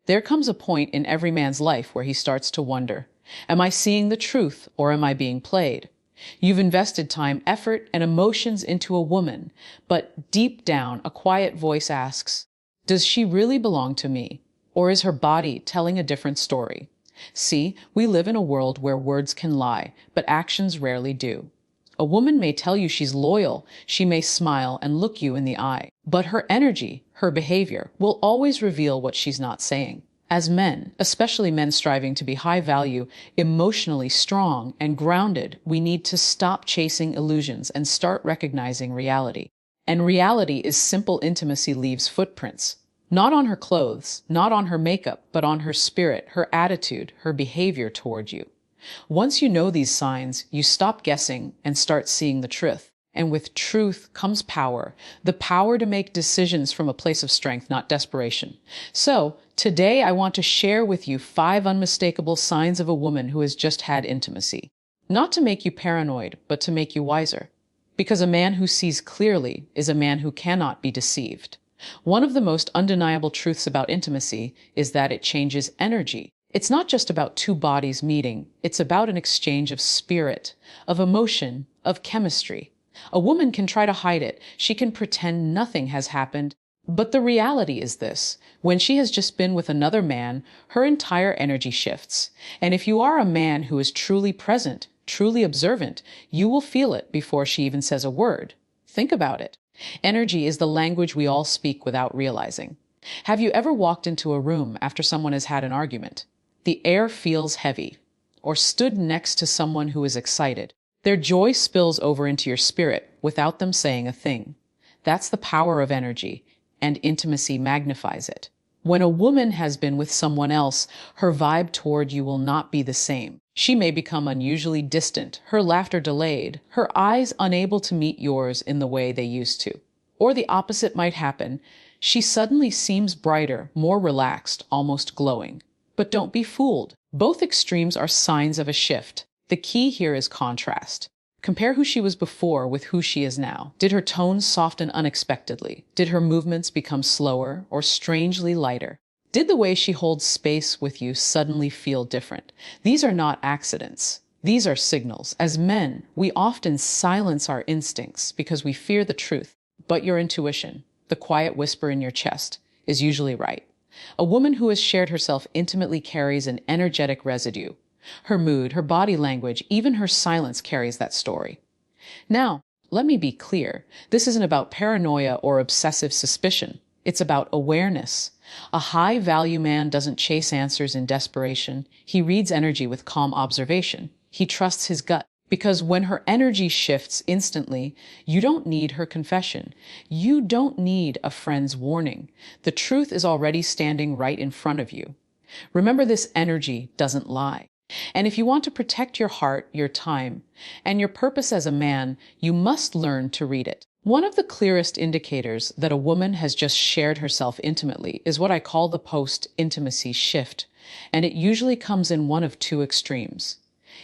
There comes a point in every man's life where he starts to wonder, am I seeing the truth or am I being played? You've invested time, effort, and emotions into a woman, but deep down, a quiet voice asks, does she really belong to me? Or is her body telling a different story? See, we live in a world where words can lie, but actions rarely do. A woman may tell you she's loyal, she may smile and look you in the eye, but her energy, her behavior, will always reveal what she's not saying. As men, especially men striving to be high value, emotionally strong and grounded, we need to stop chasing illusions and start recognizing reality. And reality is simple intimacy leaves footprints. Not on her clothes, not on her makeup, but on her spirit, her attitude, her behavior toward you. Once you know these signs, you stop guessing and start seeing the truth. And with truth comes power, the power to make decisions from a place of strength, not desperation. So, today I want to share with you 5 unmistakable signs of a woman who has just had intimacy. Not to make you paranoid, but to make you wiser. Because a man who sees clearly is a man who cannot be deceived. One of the most undeniable truths about intimacy is that it changes energy. It's not just about 2 bodies meeting, it's about an exchange of spirit, of emotion, of chemistry. A woman can try to hide it, she can pretend nothing has happened, but the reality is this: when she has just been with another man, her entire energy shifts. And if you are a man who is truly present, truly observant, you will feel it before she even says a word. Think about it. Energy is the language we all speak without realizing. Have you ever walked into a room after someone has had an argument? The air feels heavy, or stood next to someone who is excited. Their joy spills over into your spirit without them saying a thing. That's the power of energy, and intimacy magnifies it. When a woman has been with someone else, her vibe toward you will not be the same. She may become unusually distant, her laughter delayed, her eyes unable to meet yours in the way they used to. Or the opposite might happen. She suddenly seems brighter, more relaxed, almost glowing. But don't be fooled. Both extremes are signs of a shift. The key here is contrast. Compare who she was before with who she is now. Did her tone soften unexpectedly? Did her movements become slower or strangely lighter? Did the way she holds space with you suddenly feel different? These are not accidents. These are signals. As men, we often silence our instincts because we fear the truth. But your intuition, the quiet whisper in your chest, is usually right. A woman who has shared herself intimately carries an energetic residue. Her mood, her body language, even her silence carries that story. Now, let me be clear. This isn't about paranoia or obsessive suspicion. It's about awareness. A high-value man doesn't chase answers in desperation. He reads energy with calm observation. He trusts his gut. Because when her energy shifts instantly, you don't need her confession. You don't need a friend's warning. The truth is already standing right in front of you. Remember, this energy doesn't lie. And if you want to protect your heart, your time, and your purpose as a man, you must learn to read it. One of the clearest indicators that a woman has just shared herself intimately is what I call the post-intimacy shift, and it usually comes in one of 2 extremes.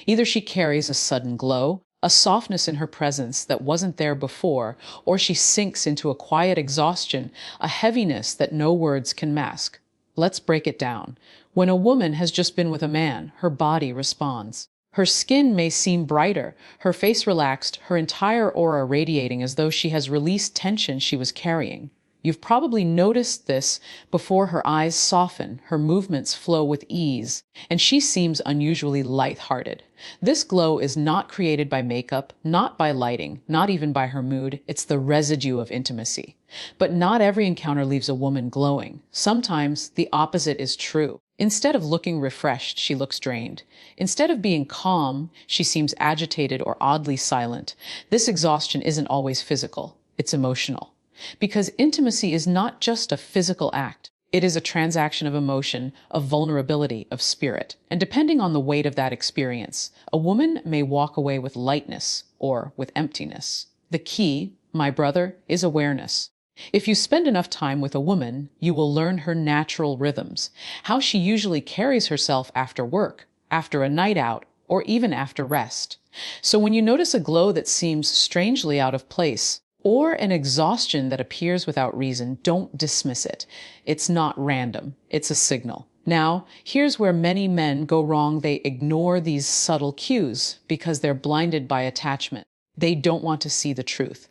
Either she carries a sudden glow, a softness in her presence that wasn't there before, or she sinks into a quiet exhaustion, a heaviness that no words can mask. Let's break it down. When a woman has just been with a man, her body responds. Her skin may seem brighter, her face relaxed, her entire aura radiating as though she has released tension she was carrying. You've probably noticed this before. Her eyes soften, her movements flow with ease, and she seems unusually light-hearted. This glow is not created by makeup, not by lighting, not even by her mood. It's the residue of intimacy. But not every encounter leaves a woman glowing. Sometimes the opposite is true. Instead of looking refreshed, she looks drained. Instead of being calm, she seems agitated or oddly silent. This exhaustion isn't always physical, it's emotional. Because intimacy is not just a physical act. It is a transaction of emotion, of vulnerability, of spirit. And depending on the weight of that experience, a woman may walk away with lightness or with emptiness. The key, my brother, is awareness. If you spend enough time with a woman, you will learn her natural rhythms, how she usually carries herself after work, after a night out, or even after rest. So when you notice a glow that seems strangely out of place, or an exhaustion that appears without reason, don't dismiss it. It's not random. It's a signal. Now, here's where many men go wrong. They ignore these subtle cues because they're blinded by attachment. They don't want to see the truth.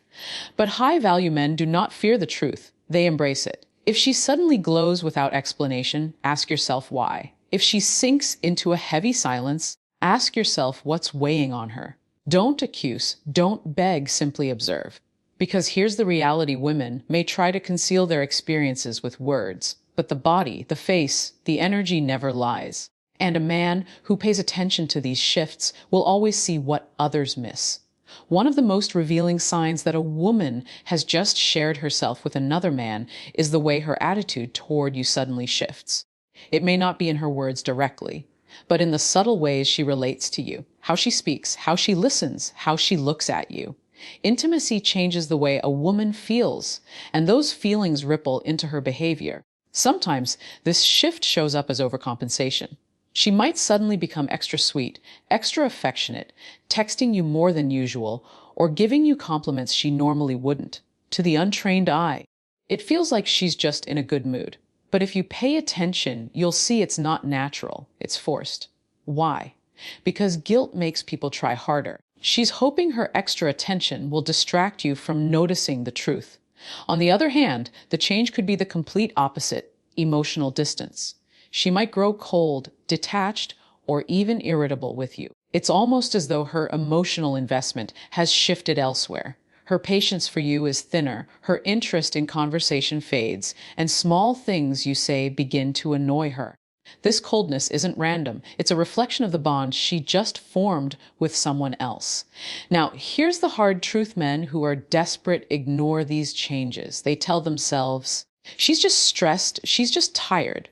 But high-value men do not fear the truth. They embrace it. If she suddenly glows without explanation, ask yourself why. If she sinks into a heavy silence, ask yourself what's weighing on her. Don't accuse, don't beg, simply observe. Because here's the reality: women may try to conceal their experiences with words, but the body, the face, the energy never lies. And a man who pays attention to these shifts will always see what others miss. One of the most revealing signs that a woman has just shared herself with another man is the way her attitude toward you suddenly shifts. It may not be in her words directly, but in the subtle ways she relates to you, how she speaks, how she listens, how she looks at you. Intimacy changes the way a woman feels, and those feelings ripple into her behavior. Sometimes this shift shows up as overcompensation. She might suddenly become extra sweet, extra affectionate, texting you more than usual, or giving you compliments she normally wouldn't. To the untrained eye, it feels like she's just in a good mood. But if you pay attention, you'll see it's not natural, it's forced. Why? Because guilt makes people try harder. She's hoping her extra attention will distract you from noticing the truth. On the other hand, the change could be the complete opposite: emotional distance. She might grow cold, detached, or even irritable with you. It's almost as though her emotional investment has shifted elsewhere. Her patience for you is thinner, her interest in conversation fades, and small things you say begin to annoy her. This coldness isn't random. It's a reflection of the bond she just formed with someone else. Now, here's the hard truth: men who are desperate ignore these changes. They tell themselves, she's just stressed, she's just tired.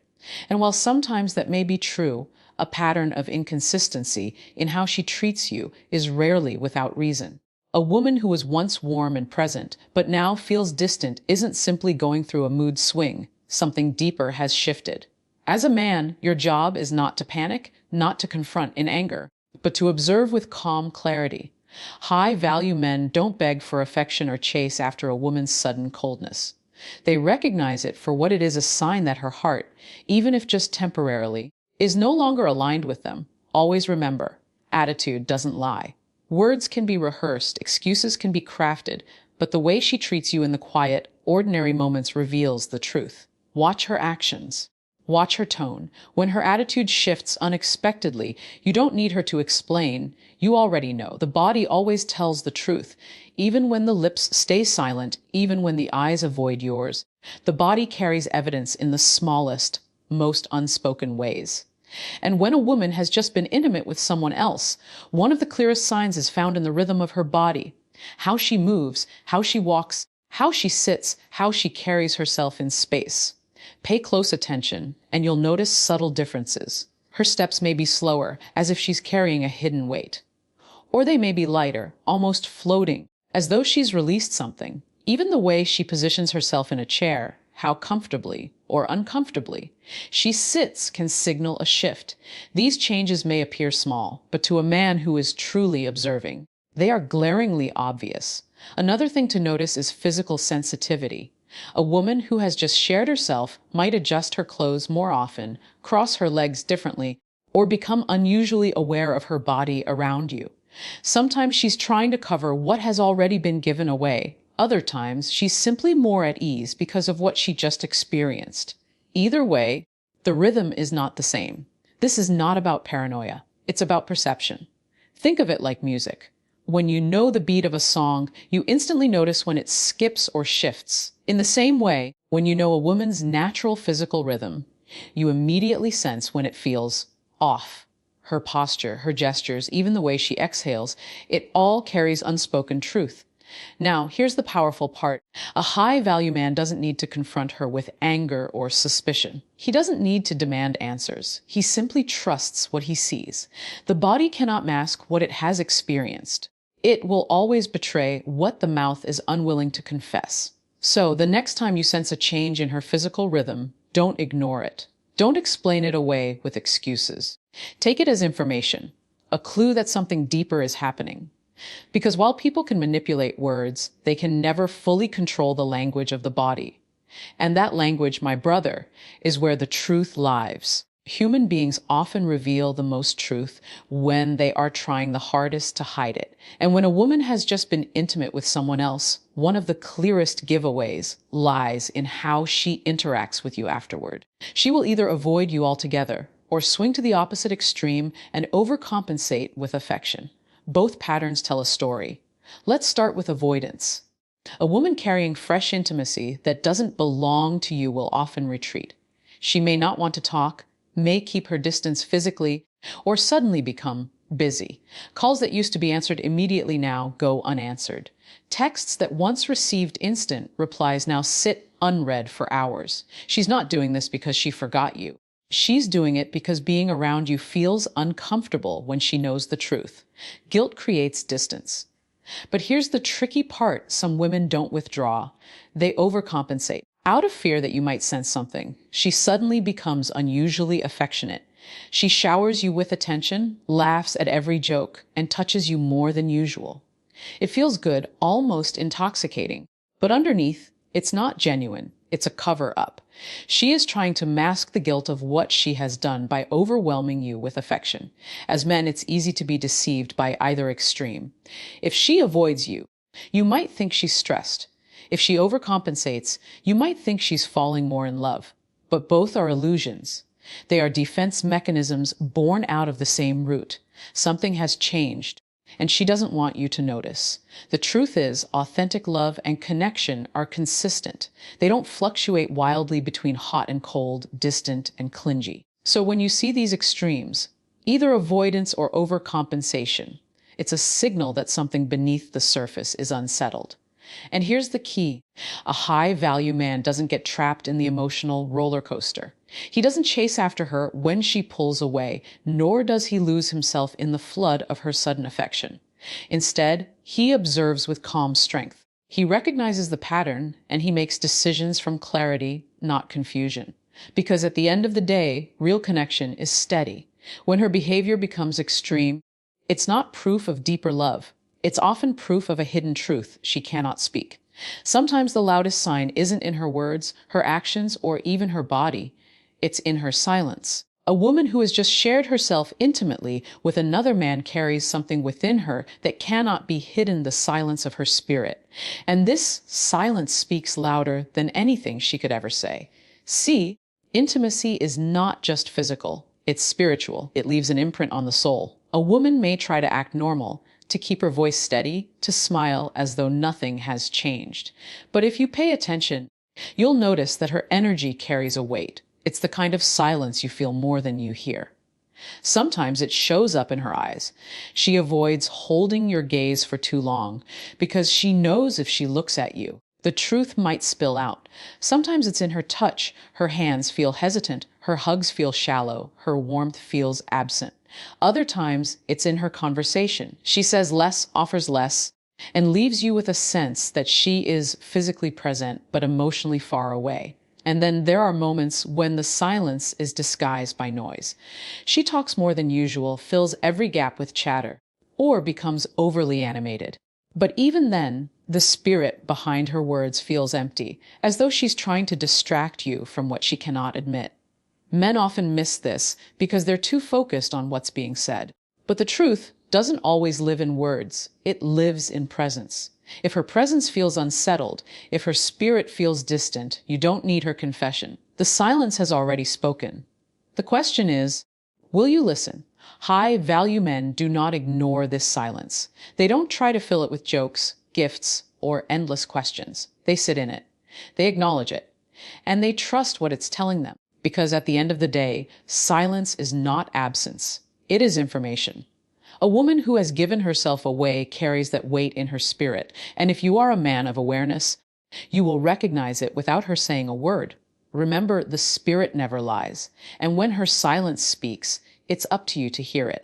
And while sometimes that may be true, a pattern of inconsistency in how she treats you is rarely without reason. A woman who was once warm and present, but now feels distant, isn't simply going through a mood swing. Something deeper has shifted. As a man, your job is not to panic, not to confront in anger, but to observe with calm clarity. High-value men don't beg for affection or chase after a woman's sudden coldness. They recognize it for what it is: a sign that her heart, even if just temporarily, is no longer aligned with them. Always remember, attitude doesn't lie. Words can be rehearsed, excuses can be crafted, but the way she treats you in the quiet, ordinary moments reveals the truth. Watch her actions. Watch her tone. When her attitude shifts unexpectedly, you don't need her to explain. You already know. The body always tells the truth. Even when the lips stay silent, even when the eyes avoid yours, the body carries evidence in the smallest, most unspoken ways. And when a woman has just been intimate with someone else, one of the clearest signs is found in the rhythm of her body. How she moves, how she walks, how she sits, how she carries herself in space. Pay close attention, and you'll notice subtle differences. Her steps may be slower, as if she's carrying a hidden weight. Or they may be lighter, almost floating, as though she's released something. Even the way she positions herself in a chair, how comfortably or uncomfortably she sits, can signal a shift. These changes may appear small, but to a man who is truly observing, they are glaringly obvious. Another thing to notice is physical sensitivity. A woman who has just shared herself might adjust her clothes more often, cross her legs differently, or become unusually aware of her body around you. Sometimes she's trying to cover what has already been given away. Other times, she's simply more at ease because of what she just experienced. Either way, the rhythm is not the same. This is not about paranoia. It's about perception. Think of it like music. When you know the beat of a song, you instantly notice when it skips or shifts. In the same way, when you know a woman's natural physical rhythm, you immediately sense when it feels off. Her posture, her gestures, even the way she exhales, it all carries unspoken truth. Now, here's the powerful part. A high-value man doesn't need to confront her with anger or suspicion. He doesn't need to demand answers. He simply trusts what he sees. The body cannot mask what it has experienced. It will always betray what the mouth is unwilling to confess. So, the next time you sense a change in her physical rhythm, don't ignore it. Don't explain it away with excuses. Take it as information, a clue that something deeper is happening. Because while people can manipulate words, they can never fully control the language of the body. And that language, my brother, is where the truth lives. Human beings often reveal the most truth when they are trying the hardest to hide it. And when a woman has just been intimate with someone else, one of the clearest giveaways lies in how she interacts with you afterward. She will either avoid you altogether or swing to the opposite extreme and overcompensate with affection. Both patterns tell a story. Let's start with avoidance. A woman carrying fresh intimacy that doesn't belong to you will often retreat. She may not want to talk, may keep her distance physically, or suddenly become busy. Calls that used to be answered immediately now go unanswered. Texts that once received instant replies now sit unread for hours. She's not doing this because she forgot you. She's doing it because being around you feels uncomfortable when she knows the truth. Guilt creates distance. But here's the tricky part some women don't withdraw. They overcompensate. Out of fear that you might sense something, she suddenly becomes unusually affectionate. She showers you with attention, laughs at every joke, and touches you more than usual. It feels good, almost intoxicating. But underneath, it's not genuine. It's a cover-up. She is trying to mask the guilt of what she has done by overwhelming you with affection. As men, it's easy to be deceived by either extreme. If she avoids you, you might think she's stressed. If she overcompensates, you might think she's falling more in love. But both are illusions. They are defense mechanisms born out of the same root. Something has changed, and she doesn't want you to notice. The truth is, authentic love and connection are consistent. They don't fluctuate wildly between hot and cold, distant and clingy. So when you see these extremes, either avoidance or overcompensation, it's a signal that something beneath the surface is unsettled. And here's the key. A high-value man doesn't get trapped in the emotional roller coaster. He doesn't chase after her when she pulls away, nor does he lose himself in the flood of her sudden affection. Instead, he observes with calm strength. He recognizes the pattern, and he makes decisions from clarity, not confusion. Because at the end of the day, real connection is steady. When her behavior becomes extreme, it's not proof of deeper love. It's often proof of a hidden truth she cannot speak. Sometimes the loudest sign isn't in her words, her actions, or even her body. It's in her silence. A woman who has just shared herself intimately with another man carries something within her that cannot be hidden, the silence of her spirit. And this silence speaks louder than anything she could ever say. See, intimacy is not just physical. It's spiritual. It leaves an imprint on the soul. A woman may try to act normal, to keep her voice steady, to smile as though nothing has changed. But if you pay attention, you'll notice that her energy carries a weight. It's the kind of silence you feel more than you hear. Sometimes it shows up in her eyes. She avoids holding your gaze for too long because she knows if she looks at you, the truth might spill out. Sometimes it's in her touch. Her hands feel hesitant. Her hugs feel shallow. Her warmth feels absent. Other times, it's in her conversation. She says less, offers less, and leaves you with a sense that she is physically present but emotionally far away. And then there are moments when the silence is disguised by noise. She talks more than usual, fills every gap with chatter, or becomes overly animated. But even then, the spirit behind her words feels empty, as though she's trying to distract you from what she cannot admit. Men often miss this because they're too focused on what's being said. But the truth doesn't always live in words. It lives in presence. If her presence feels unsettled, if her spirit feels distant, you don't need her confession. The silence has already spoken. The question is, will you listen? High-value men do not ignore this silence. They don't try to fill it with jokes, gifts, or endless questions. They sit in it. They acknowledge it. And they trust what it's telling them. Because at the end of the day, silence is not absence. It is information. A woman who has given herself away carries that weight in her spirit. And if you are a man of awareness, you will recognize it without her saying a word. Remember, the spirit never lies. And when her silence speaks, it's up to you to hear it.